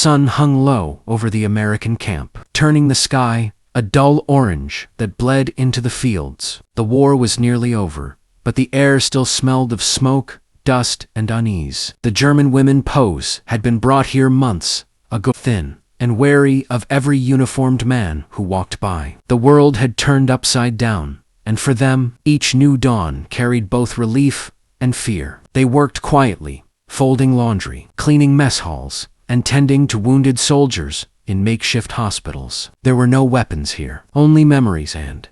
sun hung low over the American camp, turning the sky a dull orange that bled into the fields. The war was nearly over, but the air still smelled of smoke, dust, and unease. The German women POWs had been brought here months ago, thin and wary of every uniformed man who walked by. The world had turned upside down, and for them, each new dawn carried both relief and fear. They worked quietly, folding laundry, cleaning mess halls, and tending to wounded soldiers in makeshift hospitals. There were no weapons here, only memories, and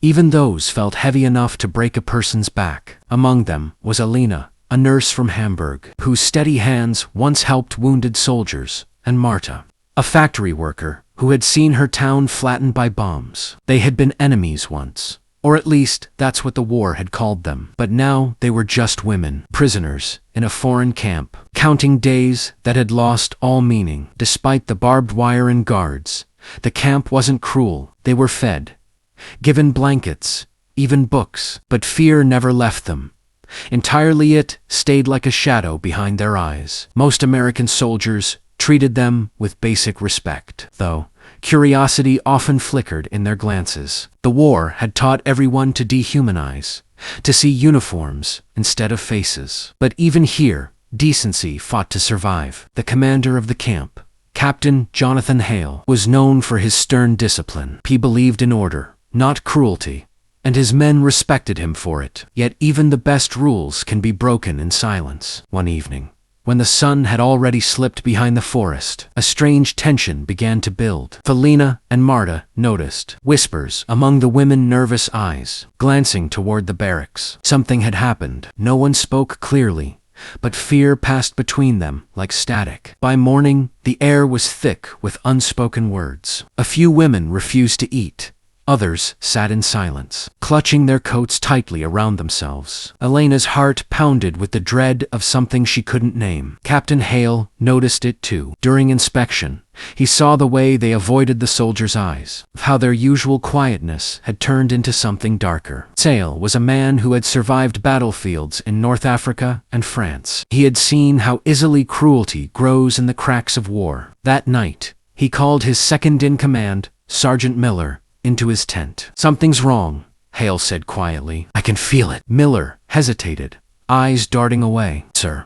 even those felt heavy enough to break a person's back. Among them was Alina, a nurse from Hamburg, whose steady hands once helped wounded soldiers, and Marta, a factory worker who had seen her town flattened by bombs. They had been enemies once, or at least that's what the war had called them. But now they were just women, prisoners in a foreign camp, counting days that had lost all meaning. Despite the barbed wire and guards, the camp wasn't cruel. They were fed, given blankets, even books, but fear never left them. Entirely, it stayed like a shadow behind their eyes. Most American soldiers treated them with basic respect, though curiosity often flickered in their glances. The war had taught everyone to dehumanize, to see uniforms instead of faces. But even here, decency fought to survive. The commander of the camp, Captain Jonathan Hale, was known for his stern discipline. He believed in order, not cruelty, and his men respected him for it. Yet even the best rules can be broken in silence. One evening, when the sun had already slipped behind the forest, a strange tension began to build. Felina and Marta noticed whispers among the women's nervous eyes, glancing toward the barracks. Something had happened. No one spoke clearly, but fear passed between them like static. By morning, the air was thick with unspoken words. A few women refused to eat. Others sat in silence, clutching their coats tightly around themselves. Elena's heart pounded with the dread of something she couldn't name. Captain Hale noticed it too. During inspection, he saw the way they avoided the soldiers' eyes, how their usual quietness had turned into something darker. Hale was a man who had survived battlefields in North Africa and France. He had seen how easily cruelty grows in the cracks of war. That night, he called his second-in-command, Sergeant Miller, into his tent. "Something's wrong," Hale said quietly. "I can feel it." Miller hesitated, eyes darting away. "Sir,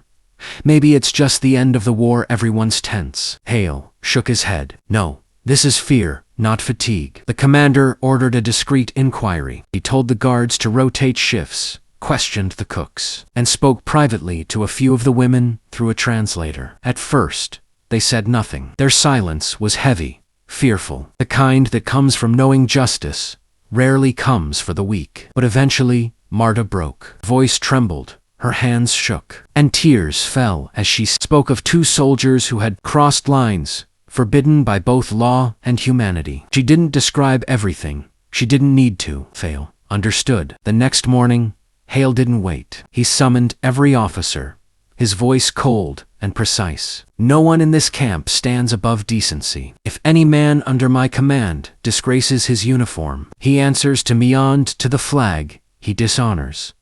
maybe it's just the end of the war. Everyone's tense." Hale shook his head. "No, this is fear, not fatigue." The commander ordered a discreet inquiry. He told the guards to rotate shifts, questioned the cooks, and spoke privately to a few of the women through a translator. At first, they said nothing. Their silence was heavy, fearful, the kind that comes from knowing justice rarely comes for the weak. But eventually, Marta broke. Voice trembled, her hands shook, and tears fell as she spoke of two soldiers who had crossed lines, forbidden by both law and humanity. She didn't describe everything. She didn't need to. Hale understood. The next morning, Hale didn't wait. He summoned every officer, his voice cold and precise. "No one in this camp stands above decency. If any man under my command disgraces his uniform, he answers to me, and to the flag he dishonors."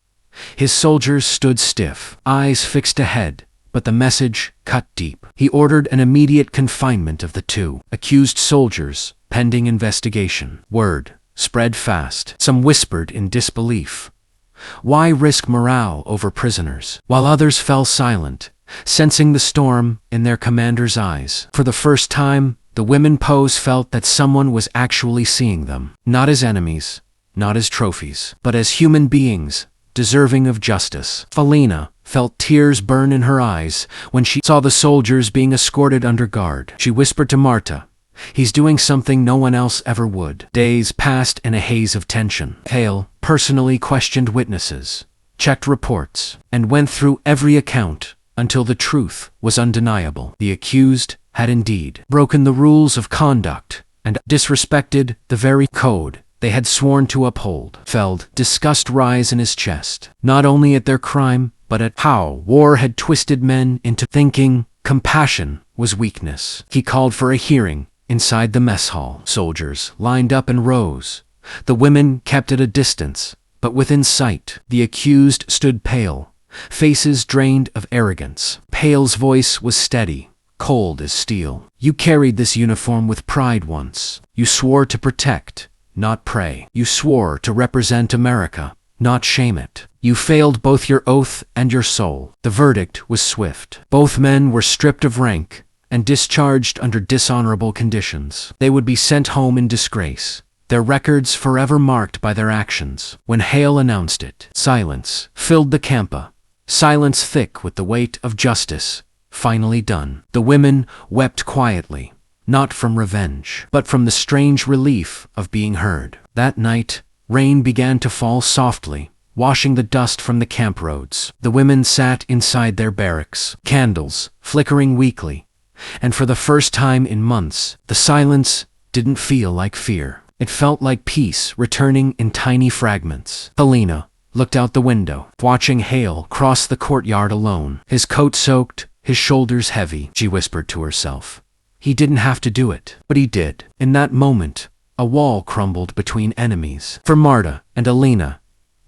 His soldiers stood stiff, eyes fixed ahead, but the message cut deep. He ordered an immediate confinement of the two accused soldiers, pending investigation. Word spread fast. Some whispered in disbelief. Why risk morale over prisoners? While others fell silent, sensing the storm in their commander's eyes. For the first time, the women POWs felt that someone was actually seeing them, not as enemies, not as trophies, but as human beings, deserving of justice. Felina felt tears burn in her eyes when she saw the soldiers being escorted under guard. She whispered to Marta, "He's doing something no one else ever would." Days passed in a haze of tension. Hale personally questioned witnesses, checked reports, and went through every account until the truth was undeniable. The accused had indeed broken the rules of conduct and disrespected the very code they had sworn to uphold. Felt disgust rise in his chest, not only at their crime, but at how war had twisted men into thinking compassion was weakness. He called for a hearing inside the mess hall. Soldiers lined up in rows. The women kept at a distance, but within sight. The accused stood pale, faces drained of arrogance. Hale's voice was steady, cold as steel. You carried this uniform with pride once. You swore to protect, not prey. You swore to represent America, not shame it. You failed both your oath and your soul. The verdict was swift. Both men were stripped of rank and discharged under dishonorable conditions. They would be sent home in disgrace, their records forever marked by their actions. When Hale announced it, silence filled the campa, silence thick with the weight of justice, finally done. The women wept quietly, not from revenge, but from the strange relief of being heard. That night, rain began to fall softly, washing the dust from the camp roads. The women sat inside their barracks, candles flickering weakly, and for the first time in months, the silence didn't feel like fear. It felt like peace returning in tiny fragments. Helena looked out the window, watching Hale cross the courtyard alone, his coat soaked, his shoulders heavy. She whispered to herself, he didn't have to do it, but he did. In that moment, a wall crumbled between enemies. For Marta and Alina,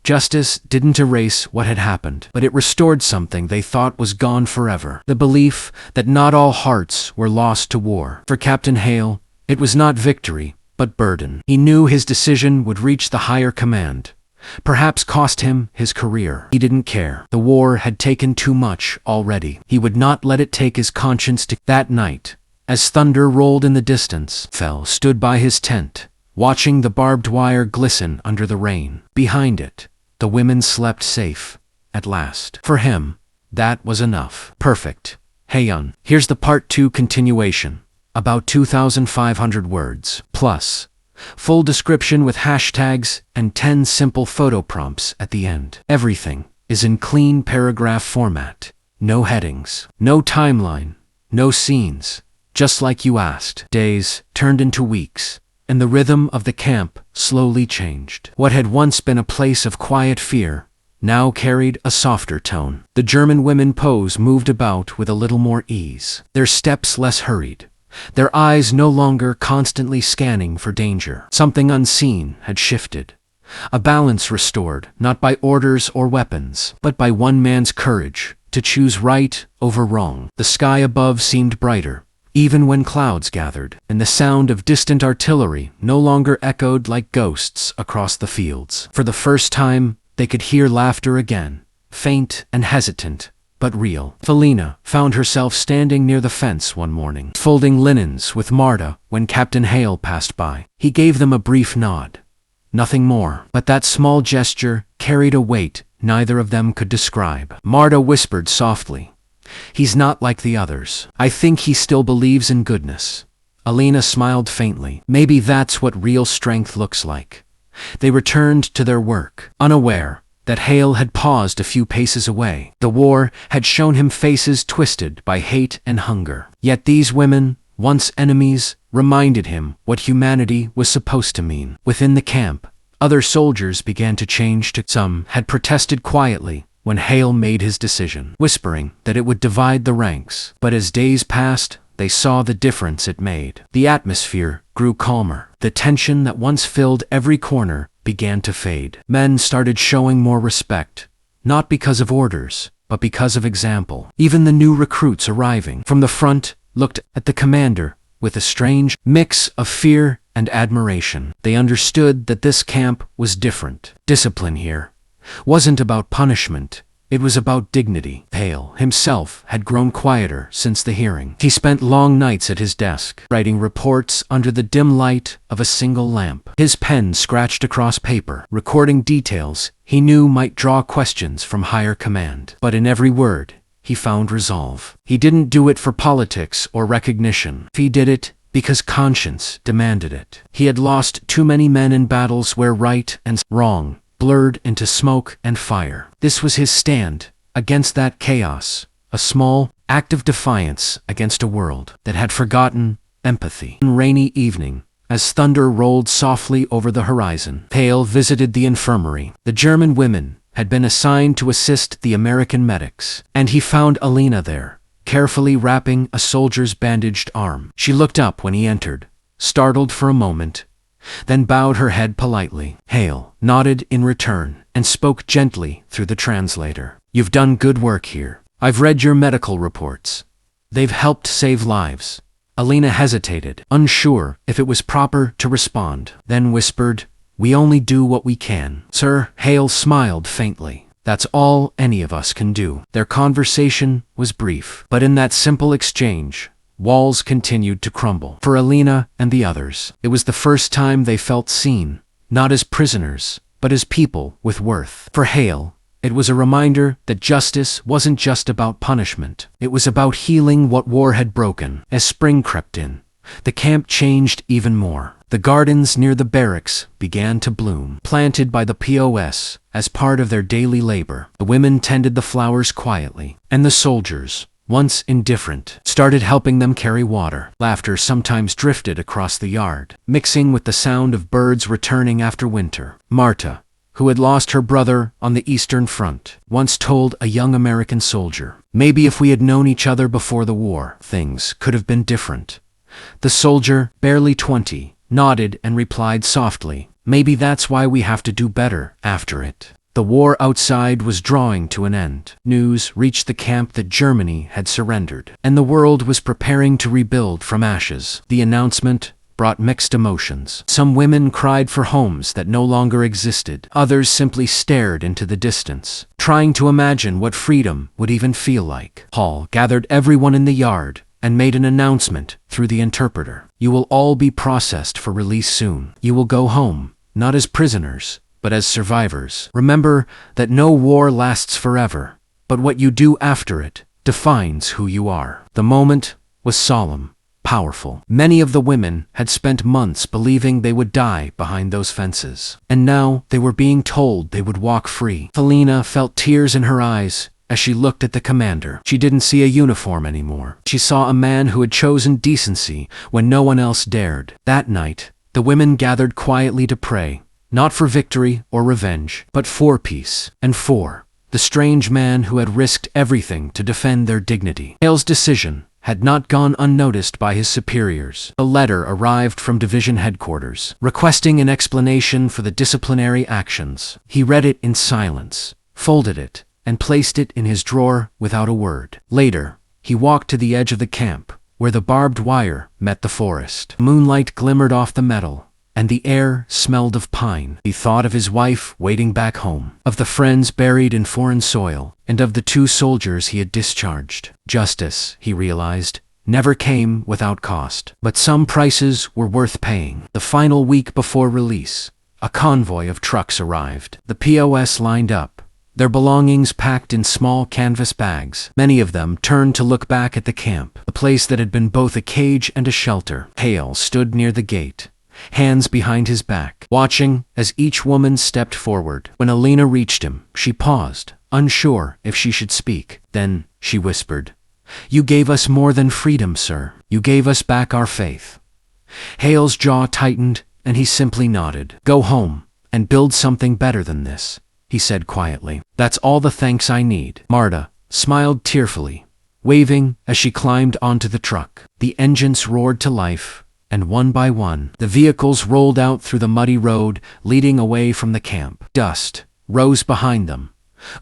justice didn't erase what had happened, but it restored something they thought was gone forever. The belief that not all hearts were lost to war. For Captain Hale, it was not victory, but burden. He knew his decision would reach the higher command, perhaps cost him his career. He didn't care. The war had taken too much already. He would not let it take his conscience to. That night, as thunder rolled in the distance, Fell stood by his tent, watching the barbed wire glisten under the rain. Behind it, the women slept safe, at last. For him, that was enough. Perfect. Heyon. Here's the Part 2 continuation. About 2,500 words. Plus, full description with hashtags and 10 simple photo prompts at the end. Everything is in clean paragraph format. No headings. No timeline. No scenes. Just like you asked. Days turned into weeks, and the rhythm of the camp slowly changed. What had once been a place of quiet fear now carried a softer tone. The German women POWs moved about with a little more ease, their steps less hurried, their eyes no longer constantly scanning for danger. Something unseen had shifted, a balance restored, not by orders or weapons, but by one man's courage to choose right over wrong. The sky above seemed brighter, even when clouds gathered, and the sound of distant artillery no longer echoed like ghosts across the fields. For the first time, they could hear laughter again, faint and hesitant, but real. Felina found herself standing near the fence one morning, folding linens with Marta when Captain Hale passed by. He gave them a brief nod. Nothing more, but that small gesture carried a weight neither of them could describe. Marta whispered softly, he's not like the others. I think he still believes in goodness. Alina smiled faintly. Maybe that's what real strength looks like. They returned to their work, unaware that Hale had paused a few paces away. The war had shown him faces twisted by hate and hunger. Yet these women, once enemies, reminded him what humanity was supposed to mean. Within the camp, other soldiers began to change too. Some had protested quietly when Hale made his decision, whispering that it would divide the ranks. But as days passed, they saw the difference it made. The atmosphere grew calmer. The tension that once filled every corner began to fade. Men started showing more respect, not because of orders, but because of example. Even the new recruits arriving from the front looked at the commander with a strange mix of fear and admiration. They understood that this camp was different. Discipline here wasn't about punishment. It was about dignity. Hale himself had grown quieter since the hearing. He spent long nights at his desk, writing reports under the dim light of a single lamp. His pen scratched across paper, recording details he knew might draw questions from higher command. But in every word, he found resolve. He didn't do it for politics or recognition. He did it because conscience demanded it. He had lost too many men in battles where right and wrong blurred into smoke and fire. This was his stand against that chaos, a small act of defiance against a world that had forgotten empathy. One rainy evening, as thunder rolled softly over the horizon, Hale visited the infirmary. The German women had been assigned to assist the American medics, and he found Alina there, carefully wrapping a soldier's bandaged arm. She looked up when he entered, startled for a moment, then bowed her head politely. Hale nodded in return and spoke gently through the translator. You've done good work here. I've read your medical reports. They've helped save lives. Alina hesitated, unsure if it was proper to respond, then whispered, "We only do what we can, sir." Hale smiled faintly. "That's all any of us can do." Their conversation was brief, but in that simple exchange, walls continued to crumble. For Alina and the others, it was the first time they felt seen, not as prisoners, but as people with worth. For Hale, it was a reminder that justice wasn't just about punishment. It was about healing what war had broken. As spring crept in, the camp changed even more. The gardens near the barracks began to bloom, planted by the POWs as part of their daily labor. The women tended the flowers quietly, and the soldiers, once indifferent, started helping them carry water. Laughter sometimes drifted across the yard, mixing with the sound of birds returning after winter. Marta, who had lost her brother on the Eastern Front, once told a young American soldier, "Maybe if we had known each other before the war, things could have been different." The soldier, barely 20, nodded and replied softly, "Maybe that's why we have to do better after it." The war outside was drawing to an end. News reached the camp that Germany had surrendered, and the world was preparing to rebuild from ashes. The announcement brought mixed emotions. Some women cried for homes that no longer existed. Others simply stared into the distance, trying to imagine what freedom would even feel like. Hall gathered everyone in the yard and made an announcement through the interpreter. "You will all be processed for release soon. You will go home, not as prisoners, but as survivors. Remember that no war lasts forever, but what you do after it defines who you are." The moment was solemn, powerful. Many of the women had spent months believing they would die behind those fences, and now they were being told they would walk free. Alina felt tears in her eyes as she looked at the commander. She didn't see a uniform anymore. She saw a man who had chosen decency when no one else dared. That night, the women gathered quietly to pray, not for victory or revenge, but for peace, and for the strange man who had risked everything to defend their dignity. Hale's decision had not gone unnoticed by his superiors. A letter arrived from division headquarters, requesting an explanation for the disciplinary actions. He read it in silence, folded it, and placed it in his drawer without a word. Later, he walked to the edge of the camp, where the barbed wire met the forest. Moonlight glimmered off the metal, and the air smelled of pine. He thought of his wife waiting back home, of the friends buried in foreign soil, and of the 2 soldiers he had discharged. Justice, he realized, never came without cost, but some prices were worth paying. The final week before release, a convoy of trucks arrived. The POWs lined up, their belongings packed in small canvas bags. Many of them turned to look back at the camp, a place that had been both a cage and a shelter. Hale stood near the gate, hands behind his back, watching as each woman stepped forward. When Alina reached him, she paused, unsure if she should speak. Then she whispered, "You gave us more than freedom, sir. You gave us back our faith." Hale's jaw tightened, and he simply nodded. "Go home and build something better than this," he said quietly. "That's all the thanks I need." Marta smiled tearfully, waving as she climbed onto the truck. The engines roared to life, and one by one, the vehicles rolled out through the muddy road leading away from the camp. Dust rose behind them,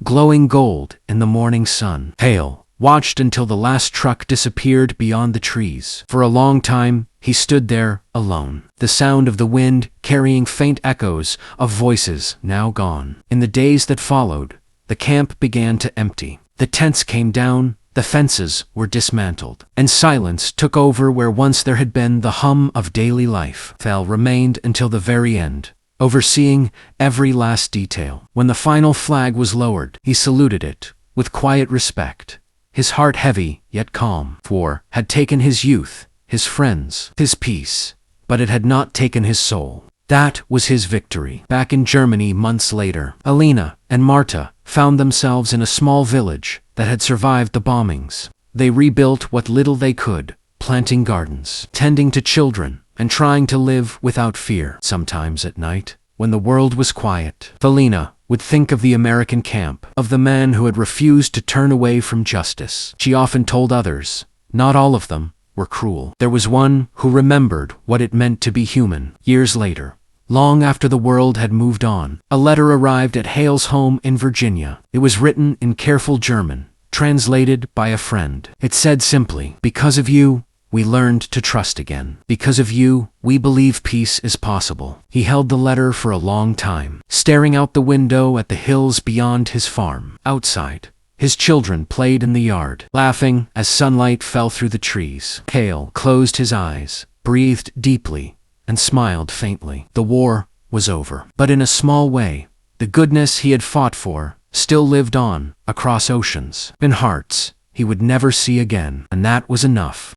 glowing gold in the morning sun. Hale watched until the last truck disappeared beyond the trees. For a long time, he stood there alone, the sound of the wind carrying faint echoes of voices now gone. In the days that followed, the camp began to empty. The tents came down, the fences were dismantled, and silence took over where once there had been the hum of daily life. Hale remained until the very end, overseeing every last detail. When the final flag was lowered, he saluted it with quiet respect, his heart heavy yet calm. War had taken his youth, his friends, his peace, but it had not taken his soul. That was his victory. Back in Germany months later, Alina and Marta found themselves in a small village that had survived the bombings. They rebuilt what little they could, planting gardens, tending to children, and trying to live without fear. Sometimes at night, when the world was quiet, Alina would think of the American camp, of the man who had refused to turn away from justice. She often told others, not all of them were cruel. There was one who remembered what it meant to be human. Years later, long after the world had moved on, a letter arrived at Hale's home in Virginia. It was written in careful German, translated by a friend. It said simply, "Because of you, we learned to trust again. Because of you, we believe peace is possible." He held the letter for a long time, staring out the window at the hills beyond his farm. Outside, his children played in the yard, laughing as sunlight fell through the trees. Cale closed his eyes, breathed deeply, and smiled faintly. The war was over. But in a small way, the goodness he had fought for still lived on across oceans, in hearts he would never see again, and that was enough.